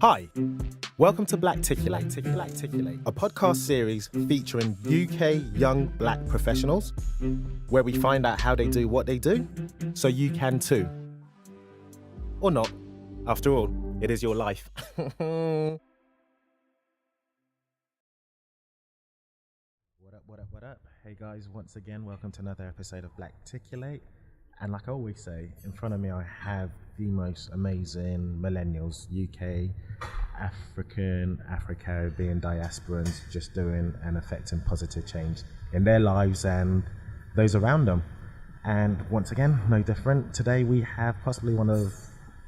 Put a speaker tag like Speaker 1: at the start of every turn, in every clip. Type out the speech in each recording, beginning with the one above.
Speaker 1: Hi, welcome to Blacticulate, a podcast series featuring UK young black professionals, where we find out how they do what they do, so you can too. Or not. After all, it is your life. What up? Hey guys, once again, welcome to another episode of Blacticulate. And like I always say, in front of me I have the most amazing millennials, UK, African, Afro-Caribbean diasporans, just doing and affecting positive change in their lives and those around them. And once again, no different. Today we have possibly one of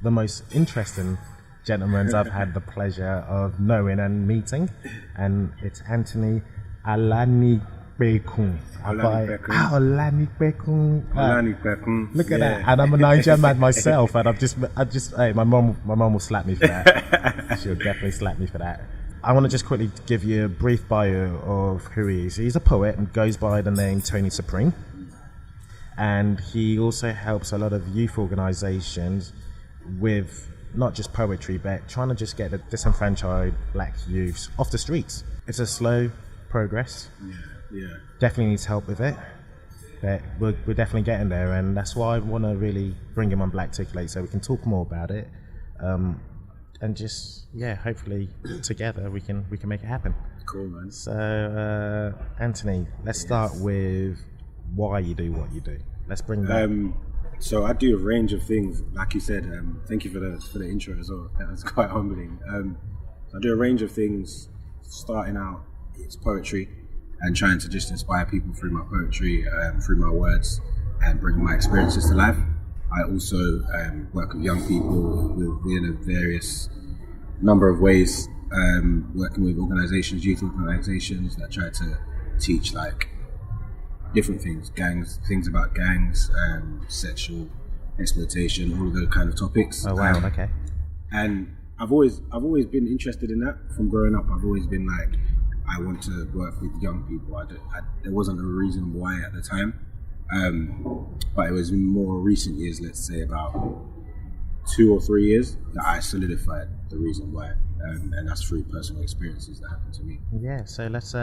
Speaker 1: the most interesting gentlemen I've had the pleasure of knowing and meeting. And it's Anthony Alani Bekun. Olani Bekun. Look at that. And I'm a Nigerian man myself, and hey, my mom will slap me for that. She'll definitely slap me for that. I want to just quickly give you a brief bio of who he is. He's a poet and goes by the name Tony Supreme. And he also helps a lot of youth organizations with not just poetry, but trying to just get the disenfranchised black youths off the streets. It's a slow progress. Yeah. Definitely needs help with it, but we're definitely getting there, and that's why I want to really bring him on Blacticulate so we can talk more about it, and just hopefully together we can make it happen.
Speaker 2: Cool, man.
Speaker 1: So Anthony, let's start with why you do what you do. Let's bring that.
Speaker 2: So I do a range of things, like you said. Thank you for the intro as well. That was quite humbling. I do a range of things. Starting out, it's poetry. And trying to just inspire people through my poetry, through my words, and bring my experiences to life. I also work with young people in a various number of ways, working with organizations, youth organizations that try to teach like different things, things about gangs, sexual exploitation, all of those kind of topics.
Speaker 1: Oh wow, okay.
Speaker 2: And I've always been interested in that from growing up. I've always been like, I want to work with young people. There wasn't a reason why at the time, but it was in more recent years, let's say about 2 or 3 years, that I solidified the reason why, and that's through personal experiences that happened to me.
Speaker 1: Yeah, so let's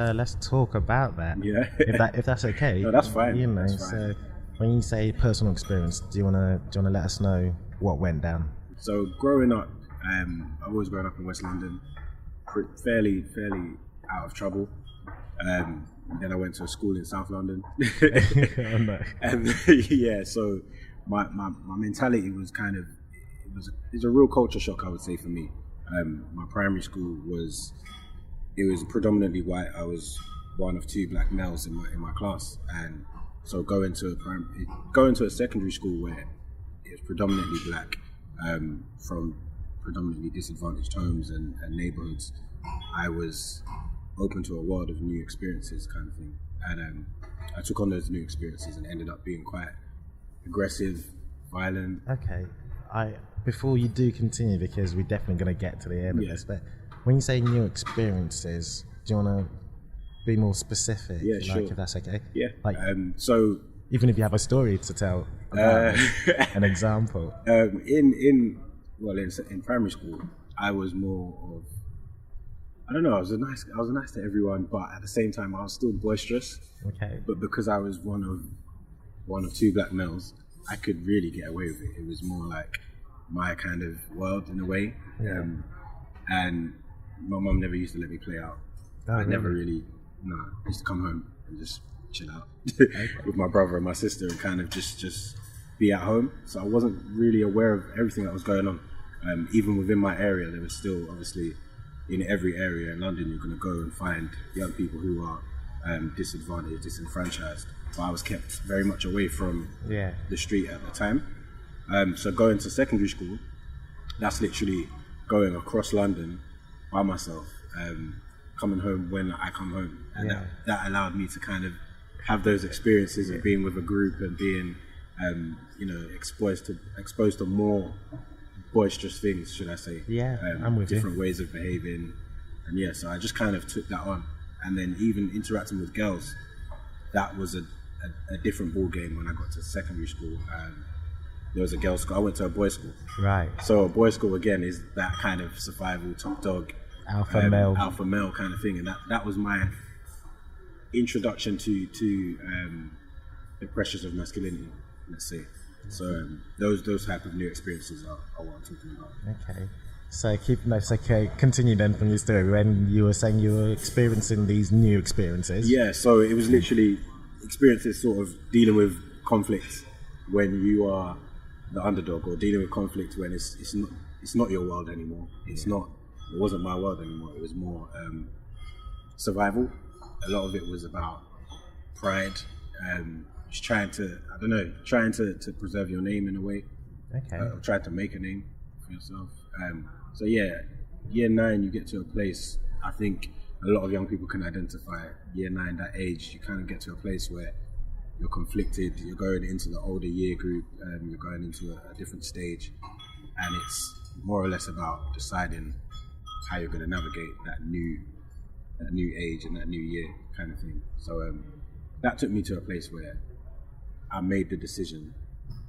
Speaker 1: talk about that.
Speaker 2: Yeah,
Speaker 1: if that's okay.
Speaker 2: No, that's fine.
Speaker 1: You know,
Speaker 2: that's fine.
Speaker 1: So when you say personal experience, do you wanna let us know what went down?
Speaker 2: So growing up, I've always grown up in West London, fairly out of trouble. Then I went to a school in South London.
Speaker 1: Oh, no.
Speaker 2: And so my mentality was it's a real culture shock, I would say, for me. My primary school was predominantly white. I was one of 2 black males in my class, and so going to a secondary school where it's predominantly black, from predominantly disadvantaged homes and neighborhoods, I was open to a world of new experiences, kind of thing. And I took on those new experiences and ended up being quite aggressive, violent.
Speaker 1: Okay. Before you do continue, because we're definitely going to get to the end of this, but when you say new experiences, do you want to be more specific?
Speaker 2: Yeah, sure.
Speaker 1: If that's okay?
Speaker 2: Yeah.
Speaker 1: Like,
Speaker 2: so
Speaker 1: even if you have a story to tell about an example.
Speaker 2: In primary school, I was more of, I don't know, I was nice to everyone, but at the same time I was still boisterous.
Speaker 1: Okay.
Speaker 2: But because I was one of 2 black males, I could really get away with it. It was more like my kind of world in a way.
Speaker 1: Yeah.
Speaker 2: And my mum never used to let me play out. I never really, I used to come home and just chill out with my brother and my sister and kind of just be at home. So I wasn't really aware of everything that was going on. Even within my area, there was still, obviously, in every area in London, you're going to go and find young people who are disadvantaged, disenfranchised. But I was kept very much away from the street at the time. So going to secondary school, that's literally going across London by myself, coming home when I come home. And that allowed me to kind of have those experiences of being with a group and being, exposed to more boisterous things, should I say.
Speaker 1: I'm with
Speaker 2: different ways of behaving. And so I just kind of took that on. And then even interacting with girls, that was a different ball game when I got to secondary school. there was a girls' school. I went to a boys' school.
Speaker 1: Right.
Speaker 2: So a boys' school again is that kind of survival, top dog,
Speaker 1: alpha male
Speaker 2: kind of thing, and that was my introduction to the pressures of masculinity. Let's say. So those type of new experiences are what I'm talking about.
Speaker 1: Okay. So continue then from your story when you were saying you were experiencing these new experiences.
Speaker 2: Yeah, so it was literally experiences sort of dealing with conflict when you are the underdog, or dealing with conflict when it's not your world anymore. It wasn't my world anymore. It was more survival. A lot of it was about pride, just trying to preserve your name in a way.
Speaker 1: Okay.
Speaker 2: Try to make a name for yourself. So yeah, year 9 you get to a place, I think a lot of young people can identify year 9, that age, you kind of get to a place where you're conflicted, you're going into the older year group, you're going into a different stage, and it's more or less about deciding how you're going to navigate that new age and that new year kind of thing. So that took me to a place where I made the decision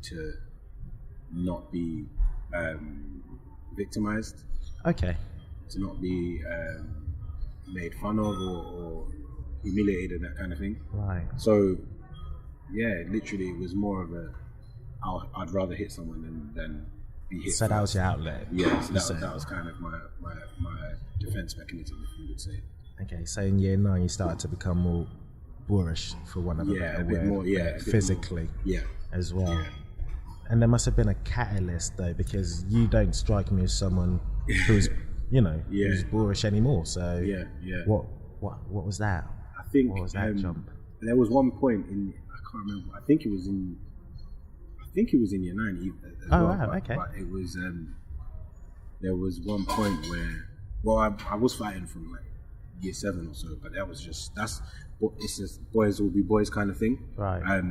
Speaker 2: to not be victimized.
Speaker 1: Okay.
Speaker 2: To not be made fun of or humiliated, that kind of thing.
Speaker 1: Right.
Speaker 2: So yeah, literally it was more of I'd rather hit someone than be hit.
Speaker 1: So that was your outlet.
Speaker 2: Yeah, so that was kind of my defense mechanism, if you would say.
Speaker 1: Okay, so in year 9 you started to become more boorish, for one of a better word.
Speaker 2: More, physically.
Speaker 1: Yeah. As well. Yeah. And there must have been a catalyst though, because you don't strike me as someone who's, who's boorish anymore. So
Speaker 2: yeah.
Speaker 1: What was that?
Speaker 2: I think
Speaker 1: what was that jump?
Speaker 2: There was one point I can't remember. I think it was in year 9.
Speaker 1: Okay.
Speaker 2: But it was there was one point where I was fighting from like year 7 or so, but it's just boys will be boys kind of thing.
Speaker 1: Right.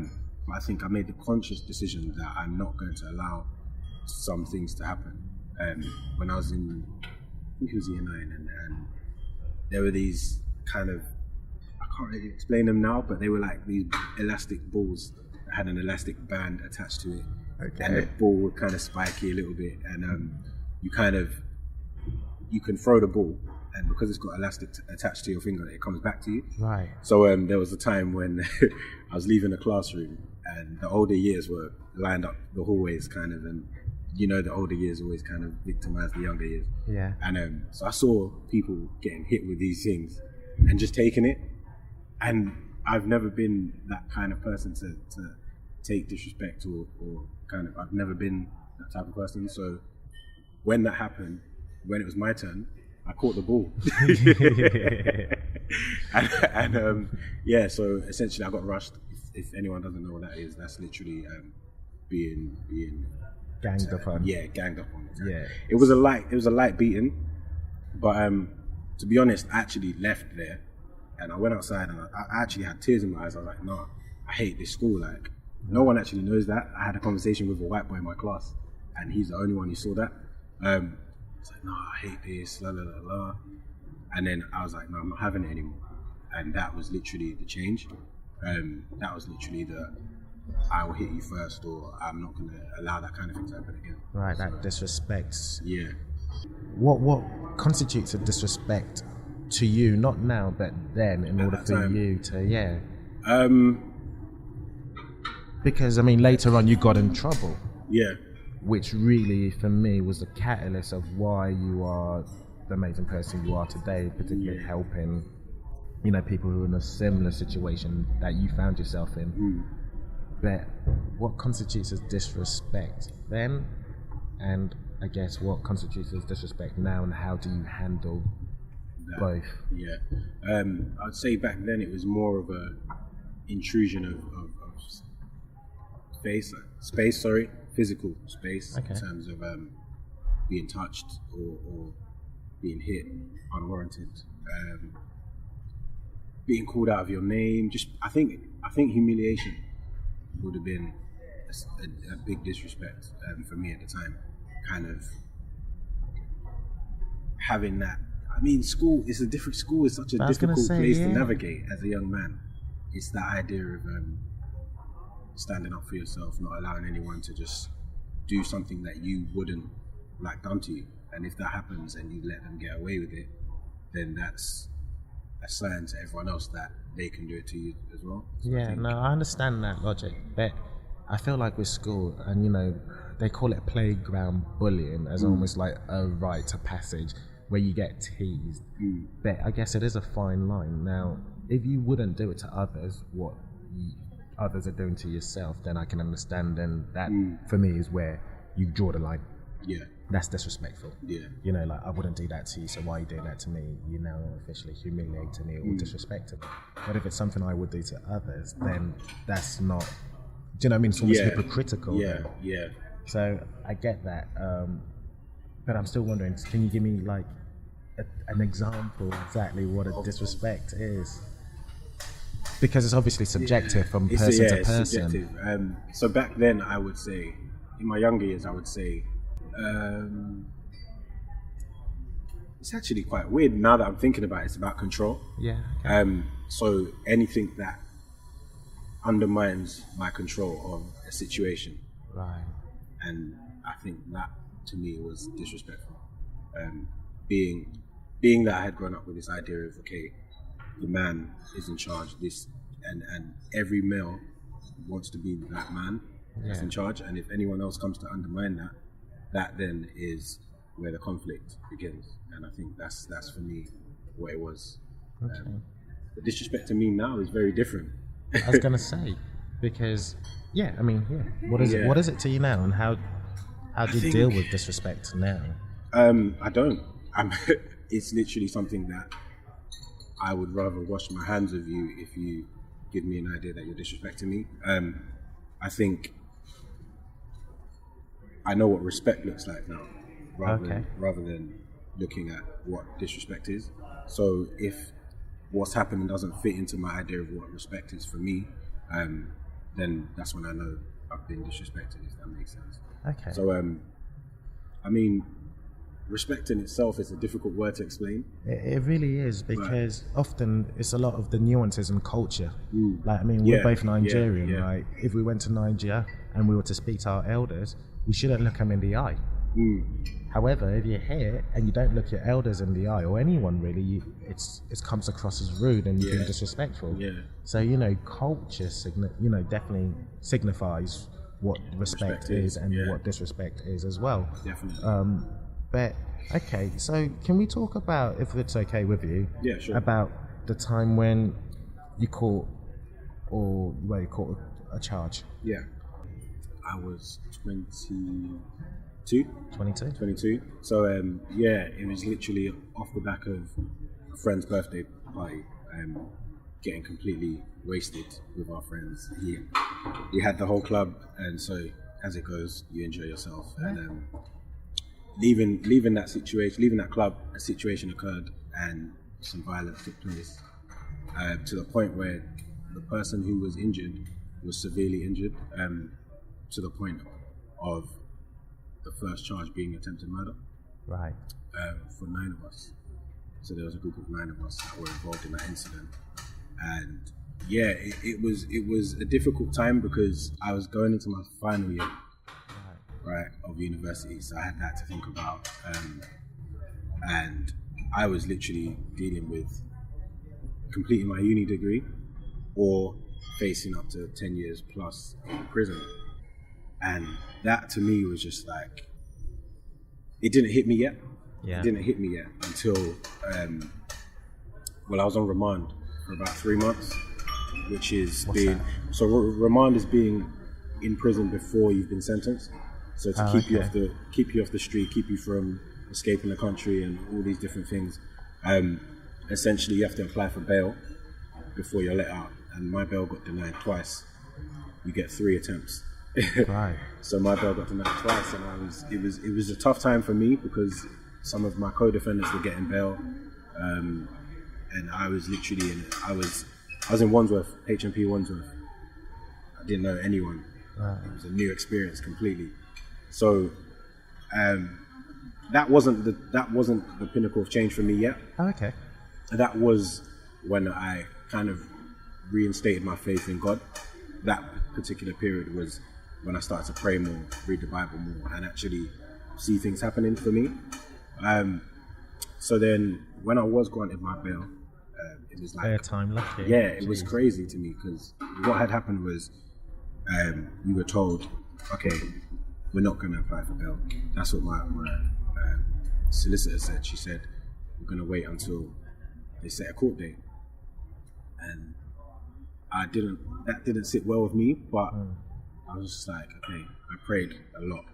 Speaker 2: But I think I made the conscious decision that I'm not going to allow some things to happen. When I was I think it was year 9, and there were these kind of, I can't really explain them now, but they were like these elastic balls that had an elastic band attached to it. Okay. And the ball would kind of spiky a little bit, and you can throw the ball, and because it's got elastic attached to your finger, it comes back to you.
Speaker 1: Right.
Speaker 2: So there was a time when I was leaving the classroom, and the older years were lined up the hallways, kind of, and the older years always kind of victimize the younger years.
Speaker 1: Yeah.
Speaker 2: And so I saw people getting hit with these things and just taking it, and I've never been that kind of person to take disrespect or kind of, I've never been that type of person. So when that happened, when it was my turn, I caught the ball. and so essentially I got rushed. If anyone doesn't know what that is, that's literally being
Speaker 1: ganged up on.
Speaker 2: Yeah, ganged up on.
Speaker 1: Yeah.
Speaker 2: It was a light beating, but to be honest, I actually left there and I went outside and I actually had tears in my eyes. I was like, no, I hate this school. Like, no one actually knows that. I had a conversation with a white boy in my class, and he's the only one who saw that. I was like, no, I hate this, la la la la. And then I was like, no, I'm not having it anymore. And that was literally the change. That was literally I will hit you first, or I'm not going to allow that kind of thing to happen again. Right,
Speaker 1: that disrespect.
Speaker 2: Yeah.
Speaker 1: What constitutes a disrespect to you, not now, but then, in order for you to, because, I mean, later on you got in trouble.
Speaker 2: Yeah.
Speaker 1: Which really, for me, was the catalyst of why you are the amazing person you are today, particularly helping, people who are in a similar situation that you found yourself in.
Speaker 2: Mm.
Speaker 1: But what constitutes as disrespect then? And I guess what constitutes as disrespect now, and how do you handle both?
Speaker 2: Yeah. I'd say back then it was more of a intrusion of physical space, in terms of being touched or being hit unwarranted, being called out of your name. Just I think humiliation would have been a big disrespect for me at the time. Kind of having that. I mean, school is a different school. Is such a difficult place to navigate as a young man. It's that idea of standing up for yourself, not allowing anyone to just do something that you wouldn't like done to you. And if that happens and you let them get away with it, then that's a sign to everyone else that they can do it to you as well. So
Speaker 1: I understand that logic, but I feel like with school, and you know, they call it playground bullying as almost like a rite of passage where you get teased. But I guess it is a fine line. Now, if you wouldn't do it to others, what others are doing to yourself, then I can understand. And that, for me, is where you draw the line.
Speaker 2: Yeah.
Speaker 1: That's disrespectful.
Speaker 2: Yeah.
Speaker 1: You know, like, I wouldn't do that to you, so why are you doing that to me? You now officially humiliating me or disrespecting me. But if it's something I would do to others, then that's not, do you know what I mean? It's almost hypocritical.
Speaker 2: Yeah, yeah.
Speaker 1: So I get that. But I'm still wondering, can you give me like an example exactly what a disrespect is? Because it's obviously subjective from person to person.
Speaker 2: Subjective. So back then, I would say, in my younger years, I would say, it's actually quite weird now that I'm thinking about it. It's about control.
Speaker 1: Yeah. Okay.
Speaker 2: So anything that undermines my control of a situation.
Speaker 1: Right.
Speaker 2: And I think that to me was disrespectful. Being that I had grown up with this idea of, okay, the man is in charge, this and every male wants to be that man that's in charge, and if anyone else comes to undermine that, that then is where the conflict begins. And I think that's for me what it was.
Speaker 1: Okay.
Speaker 2: The disrespect to me now is very different.
Speaker 1: I was gonna say, because what is it? What is it to you now, and how do you deal with disrespect now?
Speaker 2: I don't. It's literally something that I would rather wash my hands of you if you give me an idea that you're disrespecting me. I think I know what respect looks like now, rather than looking at what disrespect is. So if what's happening doesn't fit into my idea of what respect is for me, then that's when I know I've been disrespected, if that makes sense.
Speaker 1: Okay.
Speaker 2: So, I mean, respect in itself is a difficult word to explain.
Speaker 1: It really is, because often it's a lot of the nuances and culture. Like, I mean, we're both Nigerian, right? If we went to Nigeria and we were to speak to our elders, we shouldn't look them in the eye. However, if you're here and you don't look your elders in the eye, or anyone really, it comes across as rude and being disrespectful. Yeah. So, you know, culture, definitely signifies what respect is and what disrespect is as well.
Speaker 2: Definitely.
Speaker 1: But okay, so can we talk about, if it's okay with you,
Speaker 2: sure,
Speaker 1: about the time when you caught a charge?
Speaker 2: Yeah. I was 22. 22. So it was literally off the back of a friend's birthday party, getting completely wasted with our friends. He had the whole club, and so as it goes, you enjoy yourself. And leaving that club, a situation occurred and some violence took place, to the point where the person who was injured was severely injured, to the point of the first charge being attempted murder.
Speaker 1: Right.
Speaker 2: For 9 of us. So there was a group of 9 of us that were involved in that incident. And it was a difficult time because I was going into my final year, right, of university. So I had that to think about. And I was literally dealing with completing my uni degree or facing up to 10 years plus in prison. And that to me was just like, it didn't hit me yet. Yeah. It didn't hit me yet until, I was on remand for about 3 months, which is remand is being in prison before you've been sentenced. So to keep you off the street, keep you from escaping the country and all these different things. Essentially, you have to apply for bail before you're let out. And my bail got denied twice. You get 3 attempts.
Speaker 1: Right.
Speaker 2: So my bail got denied twice, and it was a tough time for me because some of my co-defendants were getting bail, and I was literally I was in Wandsworth, HMP Wandsworth. I didn't know anyone. Right. It was a new experience completely. So that wasn't the pinnacle of change for me yet.
Speaker 1: Oh, okay.
Speaker 2: That was when I kind of reinstated my faith in God. That particular period was when I started to pray more, read the Bible more, and actually see things happening for me. So then when I was granted my bail, it was like...
Speaker 1: Fair time lucky.
Speaker 2: Yeah, it was crazy to me, because what had happened was we were told, okay, we're not going to apply for bail. That's what my solicitor said. She said, we're going to wait until they set a court date. And that didn't sit well with me, but I was just like, okay, I prayed a lot.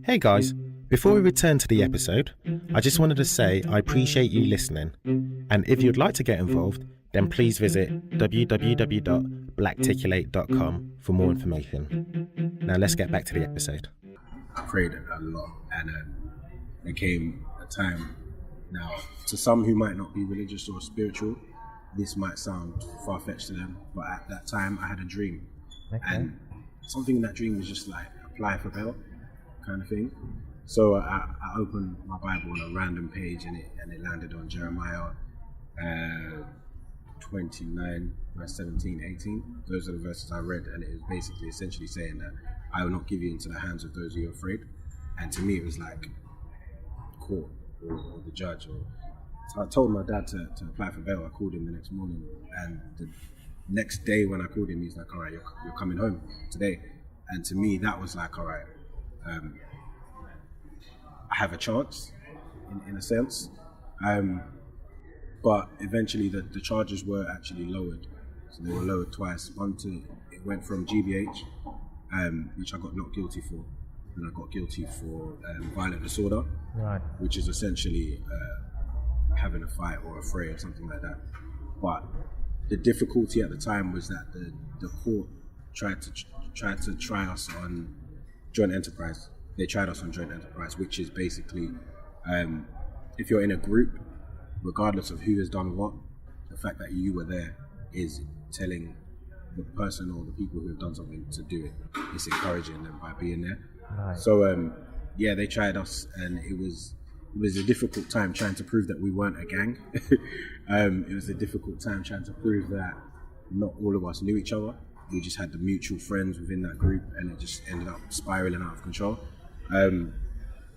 Speaker 1: Hey guys, before we return to the episode, I just wanted to say I appreciate you listening. And if you'd like to get involved, then please visit www.blacticulate.com for more information. Now let's get back to the episode.
Speaker 2: I prayed a lot, and there came a time. Now, to some who might not be religious or spiritual, this might sound far-fetched to them, but at that time I had a dream. Okay. And something in that dream was just like, apply for bail kind of thing. So I opened my Bible on a random page, and it landed on Jeremiah 29, verse 17, 18. Those are the verses I read, and it was basically essentially saying that I will not give you into the hands of those who are afraid. And to me it was like court or the judge. So I told my dad to apply for bail. I called him the next morning, and the next day when I called him, he's like, all right, you're coming home today. And to me that was like, all right, I have a chance in a sense. But eventually the charges were actually lowered. So they were lowered twice. It went from GBH, which I got not guilty for, and I got guilty for violent disorder, right, which is essentially having a fight or a fray or something like that. But the difficulty at the time was that the court tried to try us on joint enterprise. They tried us on joint enterprise, which is basically if you're in a group, regardless of who has done what, the fact that you were there is telling the person or the people who have done something to do it. It's encouraging them by being there. Right. So they tried us, and it was a difficult time trying to prove that we weren't a gang. It was a difficult time trying to prove that not all of us knew each other. We just had the mutual friends within that group, and it just ended up spiraling out of control.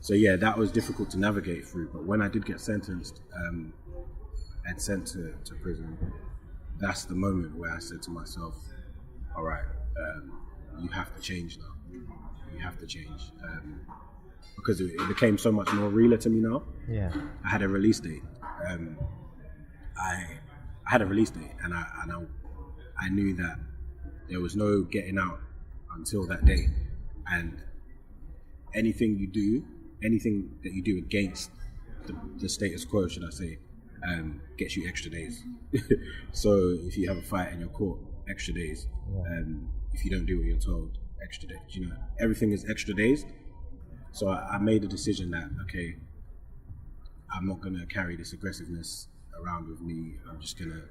Speaker 2: So yeah, that was difficult to navigate through. But when I did get sentenced and sent to prison, that's the moment where I said to myself, all right, you have to change now. You have to change. Because it became so much more realer to me now. Yeah. I had a release date. I had a release date, and I knew that there was no getting out until that day. And anything that you do against the status quo, should I say, gets you extra days. So if you have a fight in your court, extra days. If you don't do what you're told, extra days. You know, everything is extra days. So I made a decision that, okay, I'm not going to carry this aggressiveness around with me. I'm just going to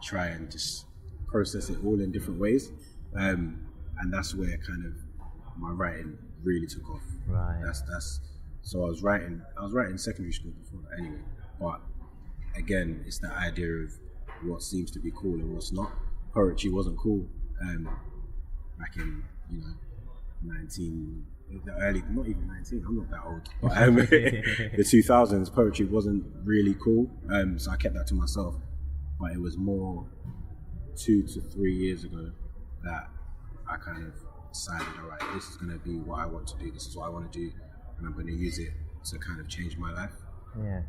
Speaker 2: try and just process it all in different ways. And that's where kind of my writing really took off. Right. That's. So I was writing secondary school before that anyway. But again, it's that idea of what seems to be cool and what's not. Poetry wasn't cool back in, not even 19, I'm not that old. But the 2000s, poetry wasn't really cool. So I kept that to myself. But it was more 2 to 3 years ago that I kind of decided, all right, this is going to be what I want to do. This is what I want to do, and I'm going to use it to kind of change my life. Yeah.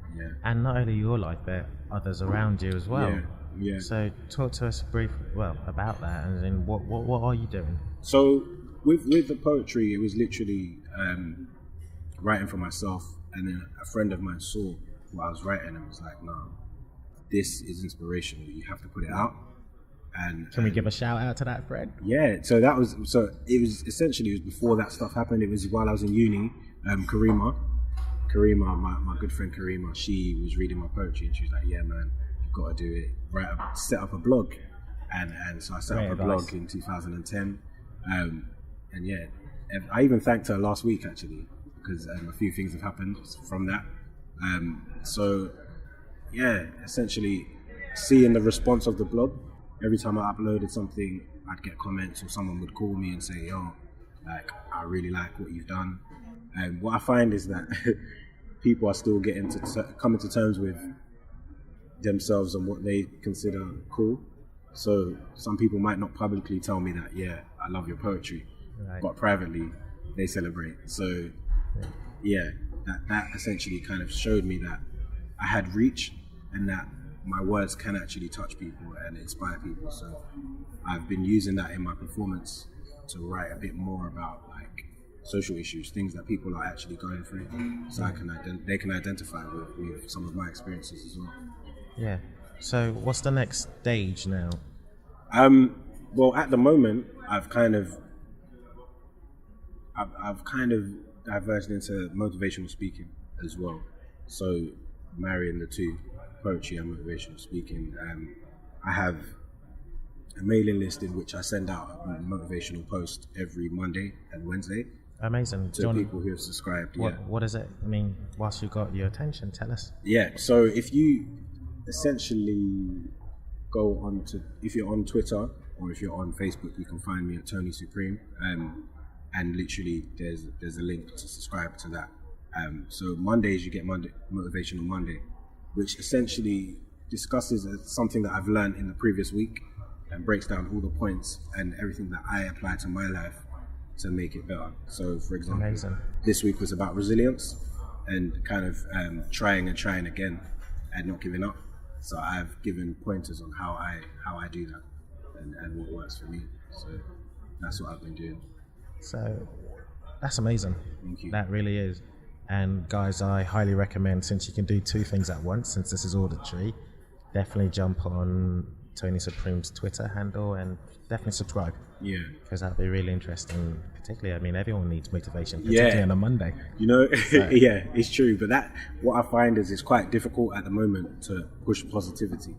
Speaker 2: And not only your life, but others around you as well. Yeah. So talk to us about that, and then what are you doing? So with the poetry, it was literally writing for myself, and then a friend of mine saw what I was writing and was like, no, this is inspirational. You have to put it out. And can we give a shout out to that friend? Yeah, so it was before that stuff happened. It was while I was in uni. Karima, my good friend Karima, she was reading my poetry, and she was like, yeah man, you've got to do it, set up a blog. And so I set up a blog in 2010. And yeah, I even thanked her last week actually, because a few things have happened from that. So yeah, essentially seeing the response of the blog. Every time I uploaded something, I'd get comments, or someone would call me and say, yo, Like, I really like what you've done. And what I find is that people are still coming to terms with themselves and what they consider cool. So some people might not publicly tell me that, yeah, I love your poetry, but privately they celebrate. So yeah, that essentially kind of showed me that I had reach and that my words can actually touch people and inspire people. So I've been using that in my performance to write a bit more about like social issues, things that people are actually going through, so they can identify with some of my experiences as well.
Speaker 1: Yeah. So what's the next stage now?
Speaker 2: Well, at the moment, I've kind of diverged into motivational speaking as well. So marrying the two, poetry and motivational speaking. I have a mailing list in which I send out a motivational post every Monday and Wednesday.
Speaker 1: Amazing.
Speaker 2: To people who have subscribed.
Speaker 1: What is it? I mean, whilst you got your attention, tell us.
Speaker 2: Yeah. So if you essentially if you're on Twitter or if you're on Facebook, you can find me at Tony Supreme. And literally there's a link to subscribe to that. So Mondays you get Motivational Monday, which essentially discusses something that I've learned in the previous week and breaks down all the points and everything that I apply to my life to make it better. So for example, This week was about resilience and kind of trying again and not giving up. So I've given pointers on how I do that and what works for me. So that's what I've been doing.
Speaker 1: So that's amazing.
Speaker 2: Thank you.
Speaker 1: That really is. And guys, I highly recommend, since you can do two things at once, since this is auditory, definitely jump on Tony Supreme's Twitter handle and definitely subscribe.
Speaker 2: Yeah.
Speaker 1: Because that'll be really interesting. Particularly, I mean, everyone needs motivation, particularly on a Monday.
Speaker 2: You know, yeah, it's true. But what I find is it's quite difficult at the moment to push positivity.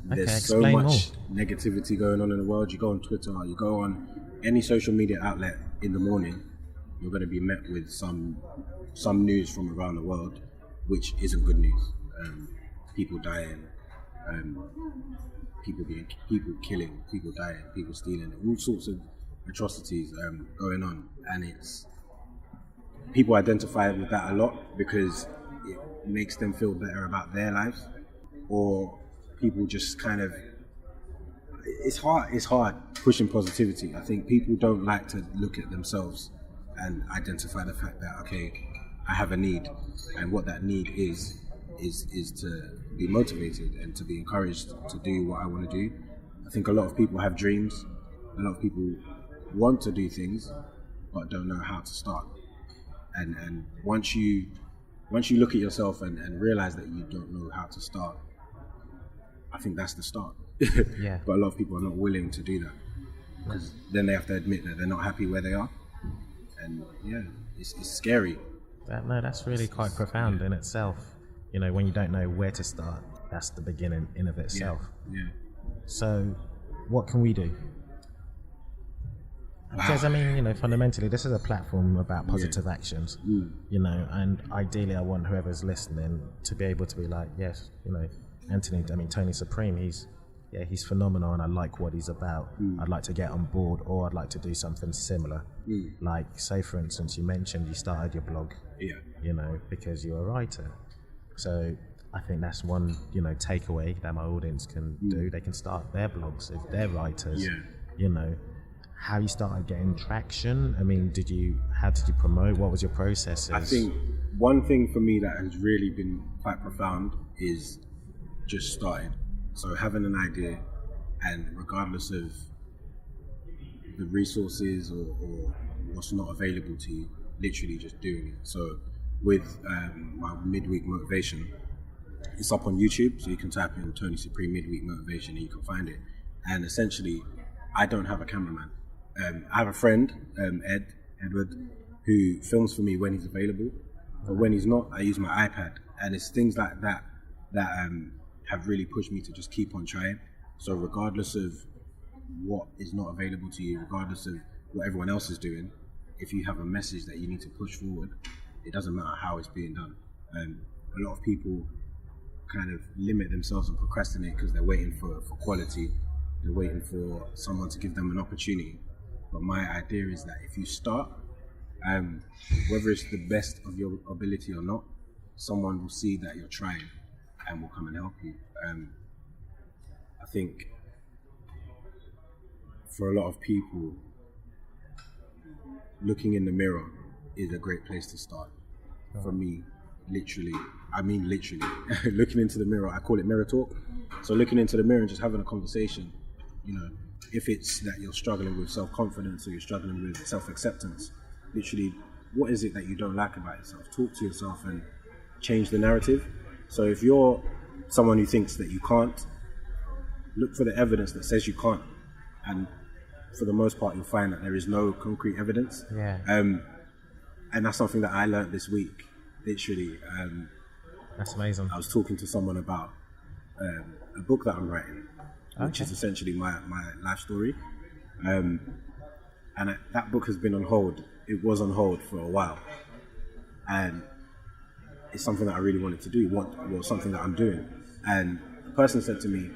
Speaker 2: There's so much negativity going on in the world. You go on Twitter, you go on any social media outlet in the morning, you're going to be met with some news from around the world, which isn't good news. People dying, people killing, people dying, people stealing, all sorts of atrocities going on, and it's people identify with that a lot because it makes them feel better about their lives, or people just kind of it's hard pushing positivity. I think people don't like to look at themselves and identify the fact that, okay, I have a need, and what that need is to be motivated and to be encouraged to do what I want to do. I think a lot of people have dreams, a lot of people want to do things but don't know how to start, and once you look at yourself and realize that you don't know how to start, I think that's the start.
Speaker 1: Yeah.
Speaker 2: But a lot of people are not willing to do that because then they have to admit that they're not happy where they are, and yeah, it's scary.
Speaker 1: That's really quite profound in itself. You know, when you don't know where to start, that's the beginning in of itself.
Speaker 2: Yeah.
Speaker 1: So, what can we do? Because I mean, you know, fundamentally, this is a platform about positive actions. You know, and ideally, I want whoever's listening to be able to be like, yes, you know, Tony Supreme, he's phenomenal, and I like what he's about. I'd like to get on board, or I'd like to do something similar. Like, say for instance, you mentioned you started your blog.
Speaker 2: Yeah.
Speaker 1: You know, because you're a writer. So I think that's one, you know, takeaway that my audience can do. They can start their blogs if they're writers.
Speaker 2: Yeah.
Speaker 1: You know, how you started getting traction. I mean, how did you promote? What was your process?
Speaker 2: I think one thing for me that has really been quite profound is just starting. So having an idea, and regardless of the resources or what's not available to you, literally just doing it. So with my midweek motivation, it's up on YouTube, so you can type in Tony Supreme midweek motivation and you can find it. And essentially, I don't have a cameraman. I have a friend, Edward, who films for me when he's available, but when he's not, I use my iPad. And it's things like that have really pushed me to just keep on trying. So regardless of what is not available to you, regardless of what everyone else is doing, if you have a message that you need to push forward, it doesn't matter how it's being done. A lot of people kind of limit themselves and procrastinate because they're waiting for quality, they're waiting for someone to give them an opportunity. But my idea is that if you start, whether it's the best of your ability or not, someone will see that you're trying and will come and help you. I think for a lot of people, looking in the mirror is a great place to start. For me, literally, looking into the mirror, I call it mirror talk. So looking into the mirror and just having a conversation, you know, if it's that you're struggling with self-confidence or you're struggling with self-acceptance, literally, what is it that you don't like about yourself? Talk to yourself and change the narrative. So if you're someone who thinks that you can't, look for the evidence that says you can't. And for the most part, you'll find that there is no concrete evidence.
Speaker 1: Yeah.
Speaker 2: And that's something that I learned this week, literally.
Speaker 1: That's amazing.
Speaker 2: I was talking to someone about a book that I'm writing, which is essentially my life story. And that book has been on hold. It was on hold for a while. And it's something that I really wanted to do, something that I'm doing. And the person said to me,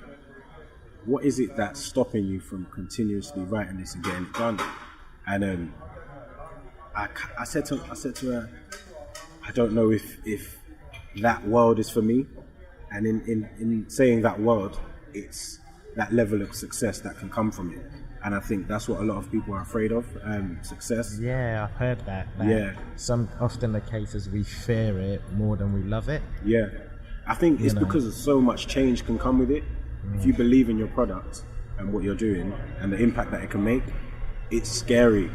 Speaker 2: what is it that's stopping you from continuously writing this and getting it done? And I said to her, I don't know if that world is for me. And in saying that world, it's that level of success that can come from it. And I think that's what a lot of people are afraid of, success.
Speaker 1: Yeah, I've heard that.
Speaker 2: Yeah.
Speaker 1: Often the case is we fear it more than we love it.
Speaker 2: Yeah. I think it's because of so much change can come with it. If you believe in your product and what you're doing and the impact that it can make, it's scary,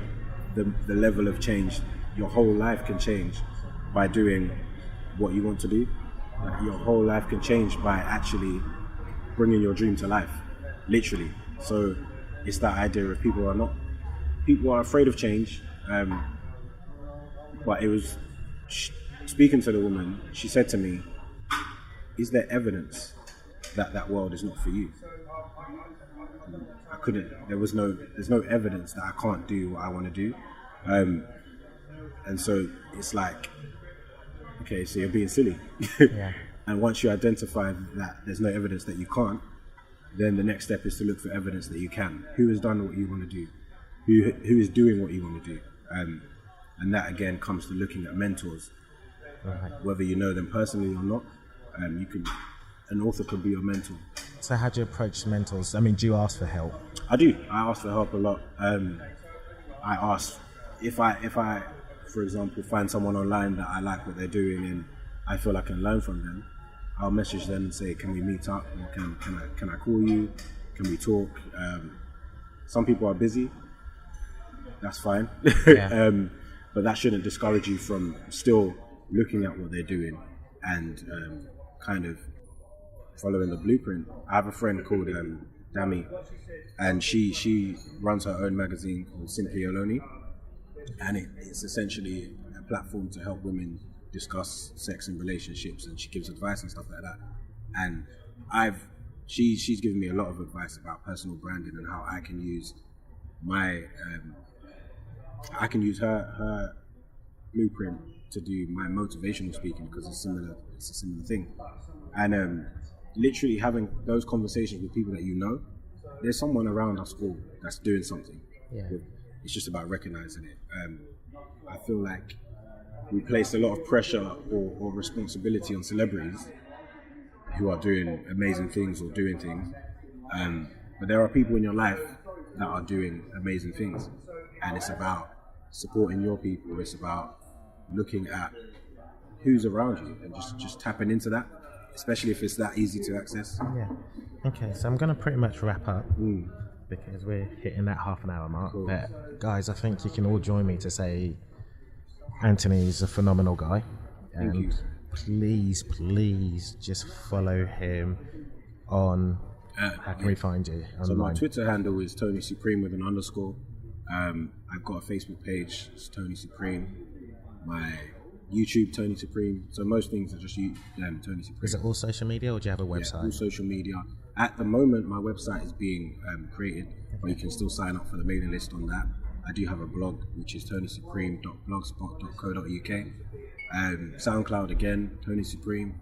Speaker 2: the level of change. Your whole life can change by doing what you want to do. Your whole life can change by actually bringing your dream to life, literally. So it's that idea of people are afraid of change. But it was speaking to the woman, she said to me, is there evidence that world is not for you? I couldn't, there's no evidence that I can't do what I want to do. And so it's like, okay, so you're being silly.
Speaker 1: Yeah.
Speaker 2: And once you identify that there's no evidence that you can't, then the next step is to look for evidence that you can. Who has done what you want to do? Who is doing what you want to do? And that again comes to looking at mentors.
Speaker 1: Right.
Speaker 2: Whether you know them personally or not, an author could be your mentor.
Speaker 1: So how do you approach mentors? I mean, do you ask for help?
Speaker 2: I do. I ask for help a lot. I ask if I, for example, find someone online that I like what they're doing and I feel I can learn from them, I'll message them and say, can we meet up? Or can I call you? Can we talk? Some people are busy. That's fine.
Speaker 1: Yeah.
Speaker 2: But that shouldn't discourage you from still looking at what they're doing and kind of following the blueprint. I have a friend called Dami, and she runs her own magazine called Simply Oloni, and it's essentially a platform to help women discuss sex and relationships, and she gives advice and stuff like that. And she's given me a lot of advice about personal branding and how I can use her blueprint to do my motivational speaking, because it's a similar thing. And literally having those conversations with people that you know, there's someone around us all that's doing something.
Speaker 1: Yeah.
Speaker 2: It's just about recognizing it. I feel like we place a lot of pressure or responsibility on celebrities who are doing amazing things or doing things. But there are people in your life that are doing amazing things. And it's about supporting your people. It's about looking at who's around you and just tapping into that, especially if it's that easy to access.
Speaker 1: Yeah. Okay, so I'm going to pretty much wrap up because we're hitting that half an hour mark.
Speaker 2: Cool.
Speaker 1: But guys, I think you can all join me to say Anthony's a phenomenal guy.
Speaker 2: Thank
Speaker 1: And
Speaker 2: you.
Speaker 1: please just follow him on, how can we find you online?
Speaker 2: So my Twitter handle is Tony Supreme with an underscore. I've got a Facebook page, it's Tony Supreme. My YouTube, Tony Supreme. So most things are just Tony Supreme.
Speaker 1: Is it all social media or do you have a website?
Speaker 2: Yeah, all social media. At the moment, my website is being created, but you can still sign up for the mailing list on that. I do have a blog, which is tonysupreme.blogspot.co.uk. SoundCloud again, Tony Supreme.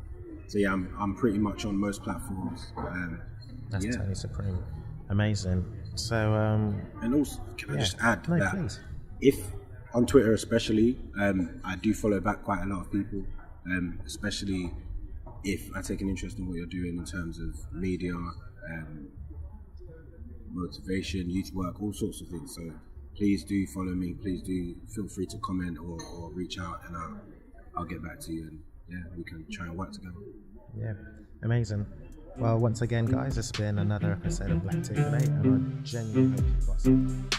Speaker 2: So yeah, I'm pretty much on most platforms.
Speaker 1: That's Tony Supreme. Amazing. So,
Speaker 2: and also, can I just add that
Speaker 1: please.
Speaker 2: if on Twitter especially, I do follow back quite a lot of people, especially if I take an interest in what you're doing in terms of media, motivation, youth work, all sorts of things. So please do follow me. Please do feel free to comment or reach out, and I'll get back to you, and we can try and work together.
Speaker 1: Yeah, amazing. Well, once again, guys, it's been another episode of Blacticulate, and I genuinely hope you've got something.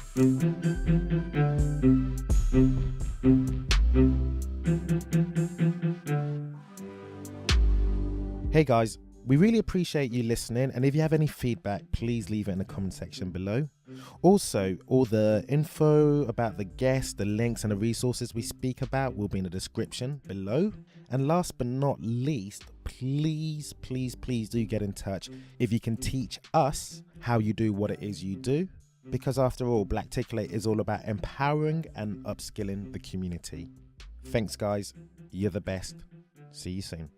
Speaker 1: Hey guys, we really appreciate you listening, and if you have any feedback, please leave it in the comment section below. Also, all the info about the guests, the links and the resources we speak about will be in the description below. And last but not least, please do get in touch if you can teach us how you do what it is you do, because after all, Blacticulate is all about empowering and upskilling the community. Thanks guys, you're the best. See you soon.